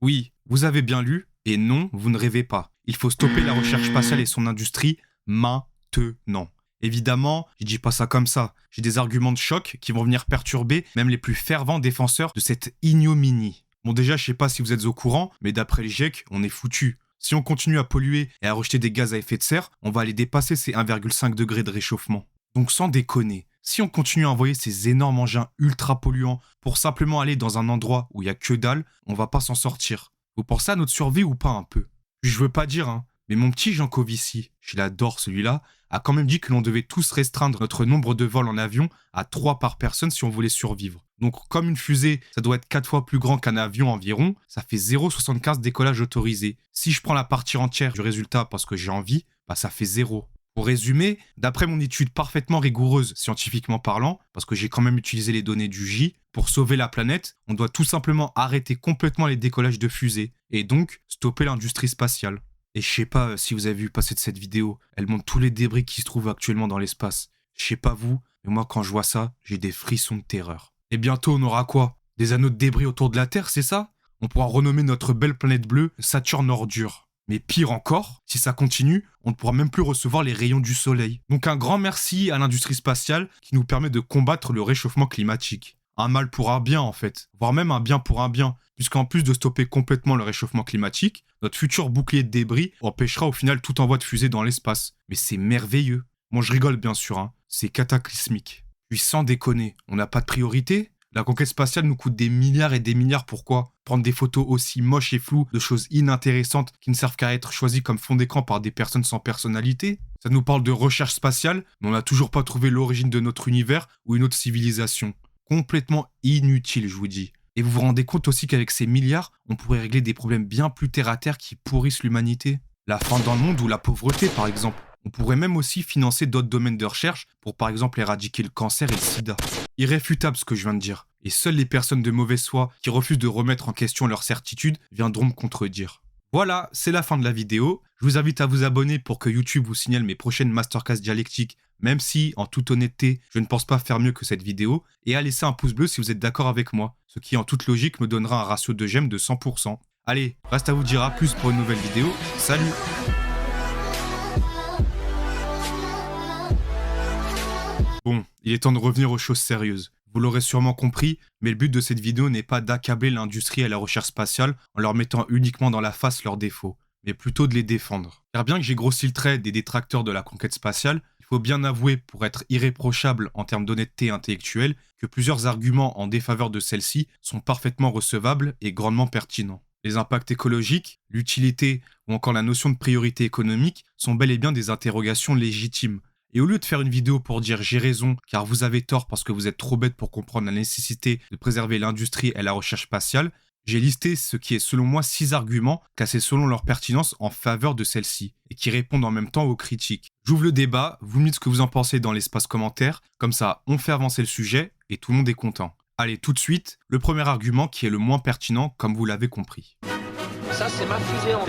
Oui, vous avez bien lu, et non, vous ne rêvez pas. Il faut stopper la recherche spatiale et son industrie maintenant. Évidemment, je dis pas ça comme ça. J'ai des arguments de choc qui vont venir perturber même les plus fervents défenseurs de cette ignominie. Bon déjà, je sais pas si vous êtes au courant, mais d'après le GIEC, on est foutu. Si on continue à polluer et à rejeter des gaz à effet de serre, on va aller dépasser ces 1,5 degrés de réchauffement. Donc sans déconner, si on continue à envoyer ces énormes engins ultra polluants pour simplement aller dans un endroit où il y a que dalle, on va pas s'en sortir. Vous pensez à notre survie ou pas un peu? Je veux pas dire, hein, mais mon petit Jean Covici, je l'adore celui-là, a quand même dit que l'on devait tous restreindre notre nombre de vols en avion à 3 par personne si on voulait survivre. Donc comme une fusée, ça doit être 4 fois plus grand qu'un avion environ, ça fait 0,75 décollage autorisé. Si je prends la partie entière du résultat parce que j'ai envie, bah ça fait 0. Pour résumer, d'après mon étude parfaitement rigoureuse scientifiquement parlant, parce que j'ai quand même utilisé les données du J, pour sauver la planète, on doit tout simplement arrêter complètement les décollages de fusées, et donc stopper l'industrie spatiale. Et je sais pas si vous avez vu passer de cette vidéo, elle montre tous les débris qui se trouvent actuellement dans l'espace. Je sais pas vous, mais moi quand je vois ça, j'ai des frissons de terreur. Et bientôt on aura quoi? Des anneaux de débris autour de la Terre, c'est ça? On pourra renommer notre belle planète bleue Saturne Ordure. Mais pire encore, si ça continue, on ne pourra même plus recevoir les rayons du soleil. Donc un grand merci à l'industrie spatiale qui nous permet de combattre le réchauffement climatique. Un mal pour un bien en fait, voire même un bien pour un bien, puisqu'en plus de stopper complètement le réchauffement climatique, notre futur bouclier de débris empêchera au final tout envoi de fusée dans l'espace. Mais c'est merveilleux. Bon, je rigole bien sûr, hein. C'est cataclysmique. Puis sans déconner, on n'a pas de priorité? La conquête spatiale nous coûte des milliards et des milliards, pourquoi? Prendre des photos aussi moches et floues de choses inintéressantes qui ne servent qu'à être choisies comme fond d'écran par des personnes sans personnalité? Ça nous parle de recherche spatiale, mais on n'a toujours pas trouvé l'origine de notre univers ou une autre civilisation. Complètement inutile, je vous dis. Et vous vous rendez compte aussi qu'avec ces milliards, on pourrait régler des problèmes bien plus terre-à-terre qui pourrissent l'humanité? La faim dans le monde ou la pauvreté, par exemple. On pourrait même aussi financer d'autres domaines de recherche pour par exemple éradiquer le cancer et le sida. Irréfutable ce que je viens de dire. Et seules les personnes de mauvaise foi qui refusent de remettre en question leurs certitudes viendront me contredire. Voilà, c'est la fin de la vidéo. Je vous invite à vous abonner pour que YouTube vous signale mes prochaines masterclass dialectiques, même si, en toute honnêteté, je ne pense pas faire mieux que cette vidéo, et à laisser un pouce bleu si vous êtes d'accord avec moi, ce qui en toute logique me donnera un ratio de j'aime de 100%. Allez, reste à vous dire à plus pour une nouvelle vidéo. Salut! Bon, il est temps de revenir aux choses sérieuses. Vous l'aurez sûrement compris, mais le but de cette vidéo n'est pas d'accabler l'industrie et la recherche spatiale en leur mettant uniquement dans la face leurs défauts, mais plutôt de les défendre. Car bien que j'ai grossi le trait des détracteurs de la conquête spatiale, il faut bien avouer, pour être irréprochable en termes d'honnêteté intellectuelle, que plusieurs arguments en défaveur de celle-ci sont parfaitement recevables et grandement pertinents. Les impacts écologiques, l'utilité ou encore la notion de priorité économique sont bel et bien des interrogations légitimes. Et au lieu de faire une vidéo pour dire j'ai raison car vous avez tort parce que vous êtes trop bête pour comprendre la nécessité de préserver l'industrie et la recherche spatiale, j'ai listé ce qui est selon moi 6 arguments classés selon leur pertinence en faveur de celle-ci et qui répondent en même temps aux critiques. J'ouvre le débat, vous me dites ce que vous en pensez dans l'espace commentaire, comme ça on fait avancer le sujet et tout le monde est content. Allez, tout de suite, le premier argument qui est le moins pertinent comme vous l'avez compris. Ça c'est ma fusée en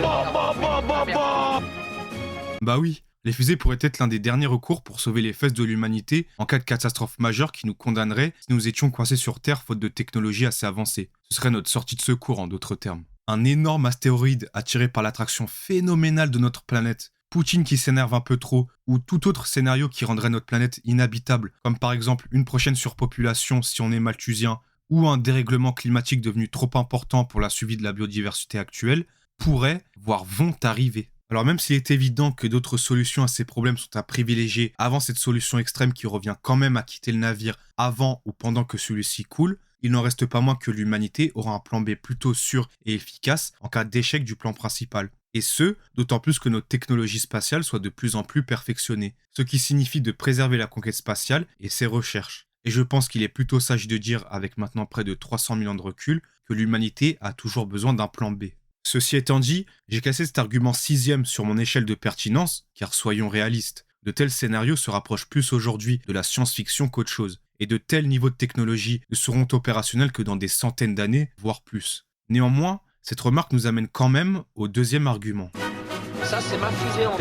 Bah oui. Les fusées pourraient être l'un des derniers recours pour sauver les fesses de l'humanité en cas de catastrophe majeure qui nous condamnerait si nous étions coincés sur Terre faute de technologie assez avancée. Ce serait notre sortie de secours en d'autres termes. Un énorme astéroïde attiré par l'attraction phénoménale de notre planète, Poutine qui s'énerve un peu trop, ou tout autre scénario qui rendrait notre planète inhabitable, comme par exemple une prochaine surpopulation si on est malthusien, ou un dérèglement climatique devenu trop important pour la survie de la biodiversité actuelle, pourraient, voire vont arriver. Alors même s'il est évident que d'autres solutions à ces problèmes sont à privilégier avant cette solution extrême qui revient quand même à quitter le navire avant ou pendant que celui-ci coule, il n'en reste pas moins que l'humanité aura un plan B plutôt sûr et efficace en cas d'échec du plan principal. Et ce, d'autant plus que notre technologie spatiale soit de plus en plus perfectionnée, ce qui signifie de préserver la conquête spatiale et ses recherches. Et je pense qu'il est plutôt sage de dire, avec maintenant près de 300 000 ans de recul, que l'humanité a toujours besoin d'un plan B. Ceci étant dit, j'ai classé cet argument 6e sur mon échelle de pertinence, car soyons réalistes, de tels scénarios se rapprochent plus aujourd'hui de la science-fiction qu'autre chose, et de tels niveaux de technologie ne seront opérationnels que dans des centaines d'années, voire plus. Néanmoins, cette remarque nous amène quand même au deuxième argument. Ça c'est ma fusée en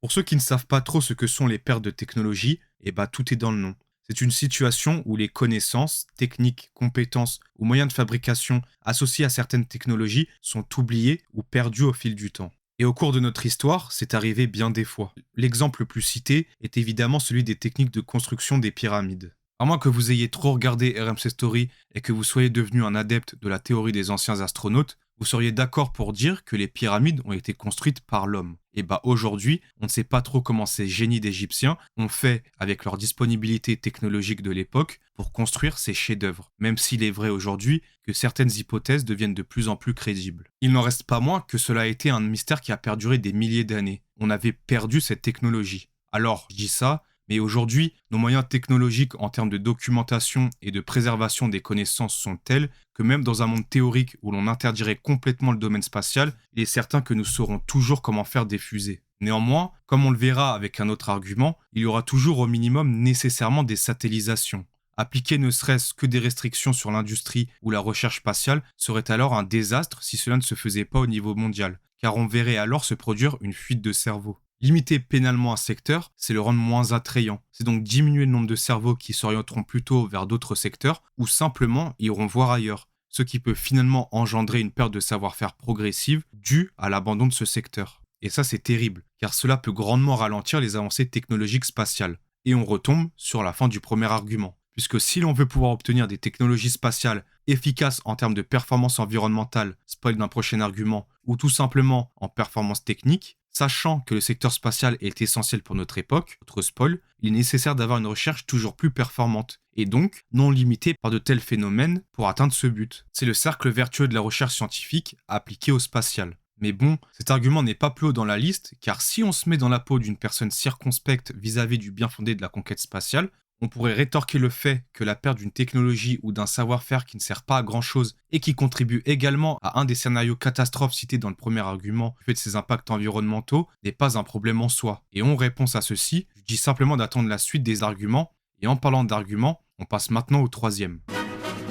Pour ceux qui ne savent pas trop ce que sont les pertes de technologie, eh bah tout est dans le nom. C'est une situation où les connaissances, techniques, compétences ou moyens de fabrication associés à certaines technologies sont oubliés ou perdus au fil du temps. Et au cours de notre histoire, c'est arrivé bien des fois. L'exemple le plus cité est évidemment celui des techniques de construction des pyramides. À moins que vous ayez trop regardé RMC Story et que vous soyez devenu un adepte de la théorie des anciens astronautes, vous seriez d'accord pour dire que les pyramides ont été construites par l'homme. Et bah aujourd'hui, on ne sait pas trop comment ces génies d'Égyptiens ont fait avec leur disponibilité technologique de l'époque pour construire ces chefs-d'œuvre, même s'il est vrai aujourd'hui que certaines hypothèses deviennent de plus en plus crédibles. Il n'en reste pas moins que cela a été un mystère qui a perduré des milliers d'années. On avait perdu cette technologie. Alors, je dis ça, mais aujourd'hui, nos moyens technologiques en termes de documentation et de préservation des connaissances sont tels que même dans un monde théorique où l'on interdirait complètement le domaine spatial, il est certain que nous saurons toujours comment faire des fusées. Néanmoins, comme on le verra avec un autre argument, il y aura toujours au minimum nécessairement des satellisations. Appliquer ne serait-ce que des restrictions sur l'industrie ou la recherche spatiale serait alors un désastre si cela ne se faisait pas au niveau mondial, car on verrait alors se produire une fuite de cerveau. Limiter pénalement un secteur, c'est le rendre moins attrayant. C'est donc diminuer le nombre de cerveaux qui s'orienteront plutôt vers d'autres secteurs ou simplement iront voir ailleurs, ce qui peut finalement engendrer une perte de savoir-faire progressive due à l'abandon de ce secteur. Et ça, c'est terrible, car cela peut grandement ralentir les avancées technologiques spatiales. Et on retombe sur la fin du premier argument. Puisque si l'on veut pouvoir obtenir des technologies spatiales efficaces en termes de performance environnementale, spoil d'un prochain argument, ou tout simplement en performance technique, sachant que le secteur spatial est essentiel pour notre époque, autre spoil, il est nécessaire d'avoir une recherche toujours plus performante, et donc non limitée par de tels phénomènes pour atteindre ce but. C'est le cercle vertueux de la recherche scientifique appliqué au spatial. Mais bon, cet argument n'est pas plus haut dans la liste, car si on se met dans la peau d'une personne circonspecte vis-à-vis du bien fondé de la conquête spatiale, on pourrait rétorquer le fait que la perte d'une technologie ou d'un savoir-faire qui ne sert pas à grand-chose et qui contribue également à un des scénarios catastrophes cités dans le premier argument du fait de ses impacts environnementaux n'est pas un problème en soi. Et en réponse à ceci, je dis simplement d'attendre la suite des arguments, et en parlant d'arguments, on passe maintenant au troisième.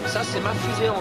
Ça, c'est ma fusée en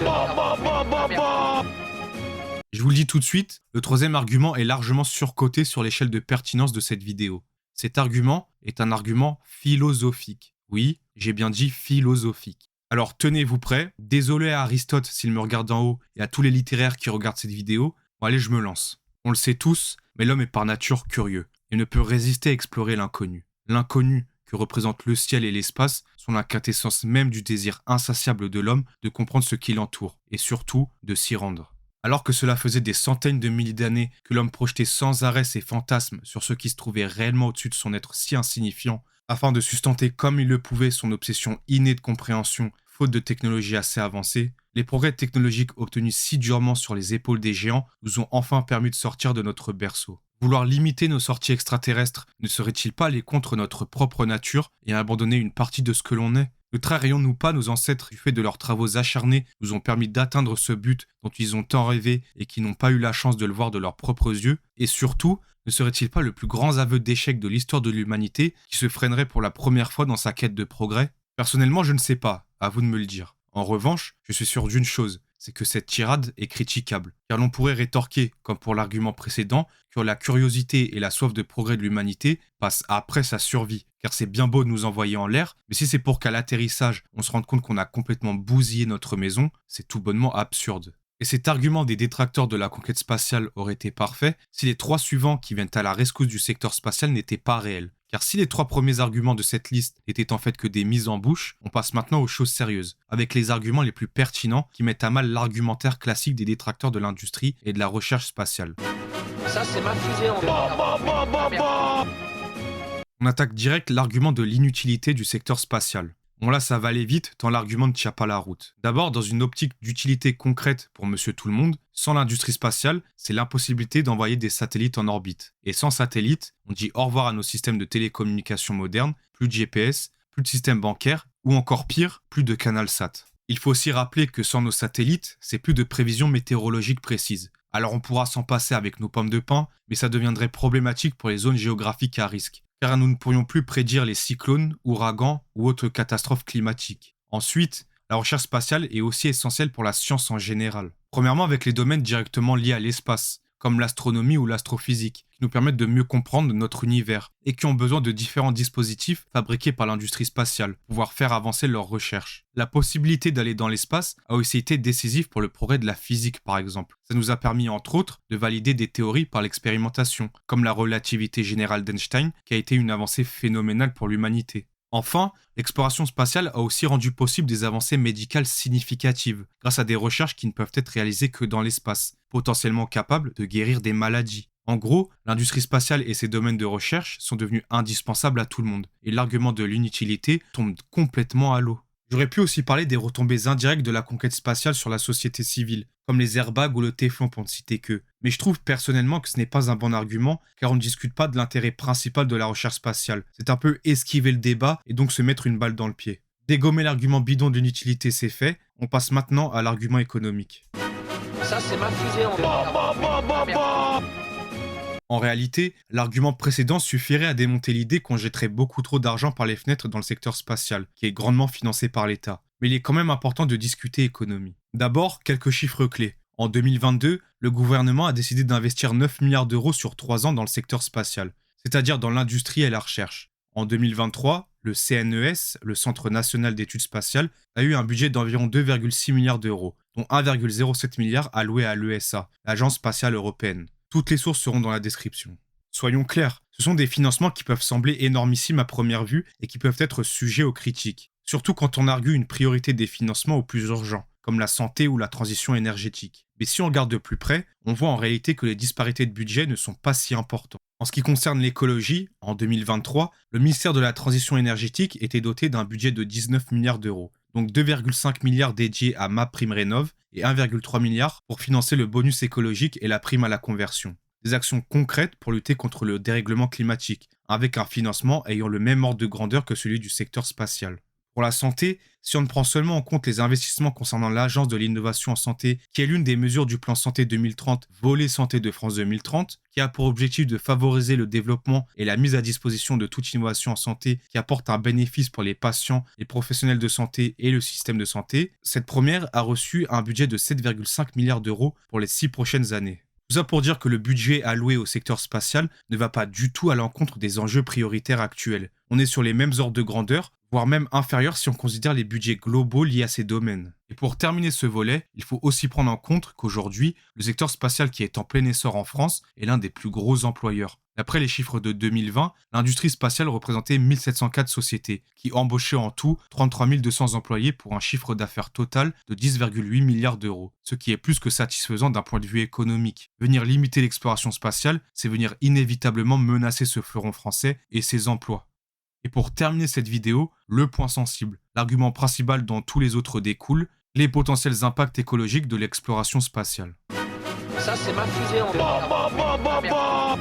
Je vous le dis tout de suite, le troisième argument est largement surcoté sur l'échelle de pertinence de cette vidéo. Cet argument est un argument philosophique. Oui, j'ai bien dit philosophique. Alors tenez-vous prêts, désolé à Aristote s'il me regarde d'en haut et à tous les littéraires qui regardent cette vidéo, bon allez je me lance. On le sait tous, mais l'homme est par nature curieux et ne peut résister à explorer l'inconnu. L'inconnu que représentent le ciel et l'espace sont la quintessence même du désir insatiable de l'homme de comprendre ce qui l'entoure et surtout de s'y rendre. Alors que cela faisait des centaines de milliers d'années que l'homme projetait sans arrêt ses fantasmes sur ce qui se trouvait réellement au-dessus de son être si insignifiant, afin de sustenter comme il le pouvait son obsession innée de compréhension, faute de technologie assez avancée, les progrès technologiques obtenus si durement sur les épaules des géants nous ont enfin permis de sortir de notre berceau. Vouloir limiter nos sorties extraterrestres ne serait-il pas aller contre notre propre nature et abandonner une partie de ce que l'on est ? Ne trahirions-nous pas nos ancêtres du fait de leurs travaux acharnés nous ont permis d'atteindre ce but dont ils ont tant rêvé et qui n'ont pas eu la chance de le voir de leurs propres yeux ? Et surtout, ne serait-il pas le plus grand aveu d'échec de l'histoire de l'humanité qui se freinerait pour la première fois dans sa quête de progrès ? Personnellement, je ne sais pas, à vous de me le dire. En revanche, je suis sûr d'une chose, c'est que cette tirade est critiquable, car l'on pourrait rétorquer, comme pour l'argument précédent, que la curiosité et la soif de progrès de l'humanité passent après sa survie, car c'est bien beau de nous envoyer en l'air, mais si c'est pour qu'à l'atterrissage, on se rende compte qu'on a complètement bousillé notre maison, c'est tout bonnement absurde. Et cet argument des détracteurs de la conquête spatiale aurait été parfait si les trois suivants qui viennent à la rescousse du secteur spatial n'étaient pas réels. Car si les trois premiers arguments de cette liste n'étaient en fait que des mises en bouche, on passe maintenant aux choses sérieuses, avec les arguments les plus pertinents qui mettent à mal l'argumentaire classique des détracteurs de l'industrie et de la recherche spatiale. Ça, c'est ma fusée en On attaque direct l'argument de l'inutilité du secteur spatial. Bon là, ça va aller vite, tant l'argument ne tient pas la route. D'abord, dans une optique d'utilité concrète pour monsieur tout le monde, sans l'industrie spatiale, c'est l'impossibilité d'envoyer des satellites en orbite. Et sans satellites, on dit au revoir à nos systèmes de télécommunications modernes, plus de GPS, plus de système bancaire, ou encore pire, plus de CanalSat. Il faut aussi rappeler que sans nos satellites, c'est plus de prévisions météorologiques précises. Alors on pourra s'en passer avec nos pommes de pin, mais ça deviendrait problématique pour les zones géographiques à risque, car nous ne pourrions plus prédire les cyclones, ouragans ou autres catastrophes climatiques. Ensuite, la recherche spatiale est aussi essentielle pour la science en général. Premièrement, avec les domaines directement liés à l'espace, comme l'astronomie ou l'astrophysique, qui nous permettent de mieux comprendre notre univers, et qui ont besoin de différents dispositifs fabriqués par l'industrie spatiale pour pouvoir faire avancer leurs recherches. La possibilité d'aller dans l'espace a aussi été décisive pour le progrès de la physique par exemple. Ça nous a permis entre autres de valider des théories par l'expérimentation, comme la relativité générale d'Einstein, qui a été une avancée phénoménale pour l'humanité. Enfin, l'exploration spatiale a aussi rendu possible des avancées médicales significatives, grâce à des recherches qui ne peuvent être réalisées que dans l'espace, potentiellement capables de guérir des maladies. En gros, l'industrie spatiale et ses domaines de recherche sont devenus indispensables à tout le monde, et l'argument de l'inutilité tombe complètement à l'eau. J'aurais pu aussi parler des retombées indirectes de la conquête spatiale sur la société civile, comme les airbags ou le téflon pour ne citer que. Mais je trouve personnellement que ce n'est pas un bon argument, car on ne discute pas de l'intérêt principal de la recherche spatiale. C'est un peu esquiver le débat et donc se mettre une balle dans le pied. Dégommer l'argument bidon d'une utilité, c'est fait, on passe maintenant à l'argument économique. Ça, c'est ma fusée en or. En réalité, l'argument précédent suffirait à démonter l'idée qu'on jetterait beaucoup trop d'argent par les fenêtres dans le secteur spatial, qui est grandement financé par l'État. Mais il est quand même important de discuter économie. D'abord, quelques chiffres clés. En 2022, le gouvernement a décidé d'investir 9 milliards d'euros sur 3 ans dans le secteur spatial, c'est-à-dire dans l'industrie et la recherche. En 2023, le CNES, le Centre national d'études spatiales, a eu un budget d'environ 2,6 milliards d'euros, dont 1,07 milliard alloué à l'ESA, l'Agence spatiale européenne. Toutes les sources seront dans la description. Soyons clairs, ce sont des financements qui peuvent sembler énormissimes à première vue et qui peuvent être sujets aux critiques, surtout quand on argue une priorité des financements aux plus urgents, comme la santé ou la transition énergétique. Mais si on regarde de plus près, on voit en réalité que les disparités de budget ne sont pas si importantes. En ce qui concerne l'écologie, en 2023, le ministère de la Transition énergétique était doté d'un budget de 19 milliards d'euros, donc 2,5 milliards dédiés à MaPrimeRénov' et 1,3 milliard pour financer le bonus écologique et la prime à la conversion. Des actions concrètes pour lutter contre le dérèglement climatique, avec un financement ayant le même ordre de grandeur que celui du secteur spatial. Pour la santé, si on ne prend seulement en compte les investissements concernant l'Agence de l'innovation en santé, qui est l'une des mesures du plan Santé 2030, volet santé de France 2030, qui a pour objectif de favoriser le développement et la mise à disposition de toute innovation en santé qui apporte un bénéfice pour les patients, les professionnels de santé et le système de santé, cette première a reçu un budget de 7,5 milliards d'euros pour les 6 prochaines années. Tout ça pour dire que le budget alloué au secteur spatial ne va pas du tout à l'encontre des enjeux prioritaires actuels. On est sur les mêmes ordres de grandeur, voire même inférieurs si on considère les budgets globaux liés à ces domaines. Et pour terminer ce volet, il faut aussi prendre en compte qu'aujourd'hui, le secteur spatial qui est en plein essor en France est l'un des plus gros employeurs. D'après les chiffres de 2020, l'industrie spatiale représentait 1704 sociétés, qui embauchaient en tout 33 200 employés pour un chiffre d'affaires total de 10,8 milliards d'euros, ce qui est plus que satisfaisant d'un point de vue économique. Venir limiter l'exploration spatiale, c'est venir inévitablement menacer ce fleuron français et ses emplois. Et pour terminer cette vidéo, le point sensible, l'argument principal dont tous les autres découlent, les potentiels impacts écologiques de l'exploration spatiale. Ça, c'est ma fusée en or.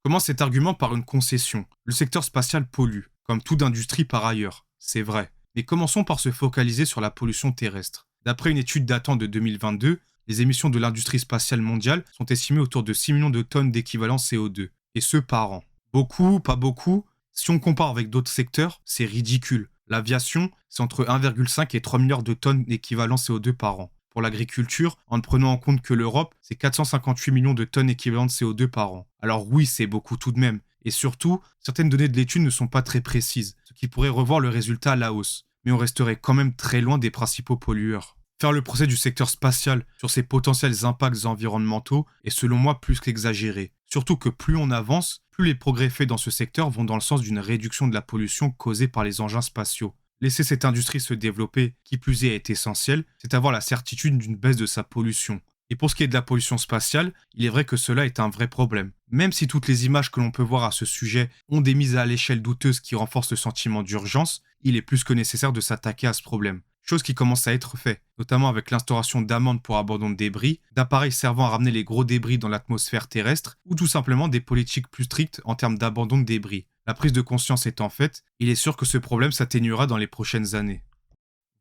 Je commence cet argument par une concession. Le secteur spatial pollue, comme toute industrie par ailleurs, c'est vrai. Mais commençons par se focaliser sur la pollution terrestre. D'après une étude datant de 2022, les émissions de l'industrie spatiale mondiale sont estimées autour de 6 millions de tonnes d'équivalent CO2, et ce par an. Beaucoup, pas beaucoup. Si on compare avec d'autres secteurs, c'est ridicule. L'aviation, c'est entre 1,5 et 3 milliards de tonnes d'équivalent CO2 par an. Pour l'agriculture, en ne prenant en compte que l'Europe, c'est 458 millions de tonnes équivalent de CO2 par an. Alors oui, c'est beaucoup tout de même. Et surtout, certaines données de l'étude ne sont pas très précises, ce qui pourrait revoir le résultat à la hausse. Mais on resterait quand même très loin des principaux pollueurs. Faire le procès du secteur spatial sur ses potentiels impacts environnementaux est selon moi plus qu'exagéré. Surtout que plus on avance, plus les progrès faits dans ce secteur vont dans le sens d'une réduction de la pollution causée par les engins spatiaux. Laisser cette industrie se développer, qui plus est essentiel, c'est avoir la certitude d'une baisse de sa pollution. Et pour ce qui est de la pollution spatiale, il est vrai que cela est un vrai problème. Même si toutes les images que l'on peut voir à ce sujet ont des mises à l'échelle douteuses qui renforcent le sentiment d'urgence, il est plus que nécessaire de s'attaquer à ce problème. Chose qui commence à être faite, notamment avec l'instauration d'amendes pour abandon de débris, d'appareils servant à ramener les gros débris dans l'atmosphère terrestre, ou tout simplement des politiques plus strictes en termes d'abandon de débris. La prise de conscience étant faite, il est sûr que ce problème s'atténuera dans les prochaines années.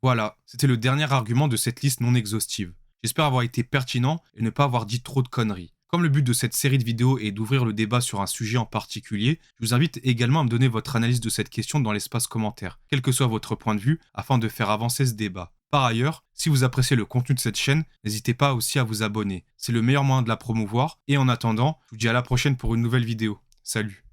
Voilà, c'était le dernier argument de cette liste non exhaustive. J'espère avoir été pertinent et ne pas avoir dit trop de conneries. Comme le but de cette série de vidéos est d'ouvrir le débat sur un sujet en particulier, je vous invite également à me donner votre analyse de cette question dans l'espace commentaire, quel que soit votre point de vue, afin de faire avancer ce débat. Par ailleurs, si vous appréciez le contenu de cette chaîne, n'hésitez pas aussi à vous abonner. C'est le meilleur moyen de la promouvoir. Et en attendant, je vous dis à la prochaine pour une nouvelle vidéo. Salut!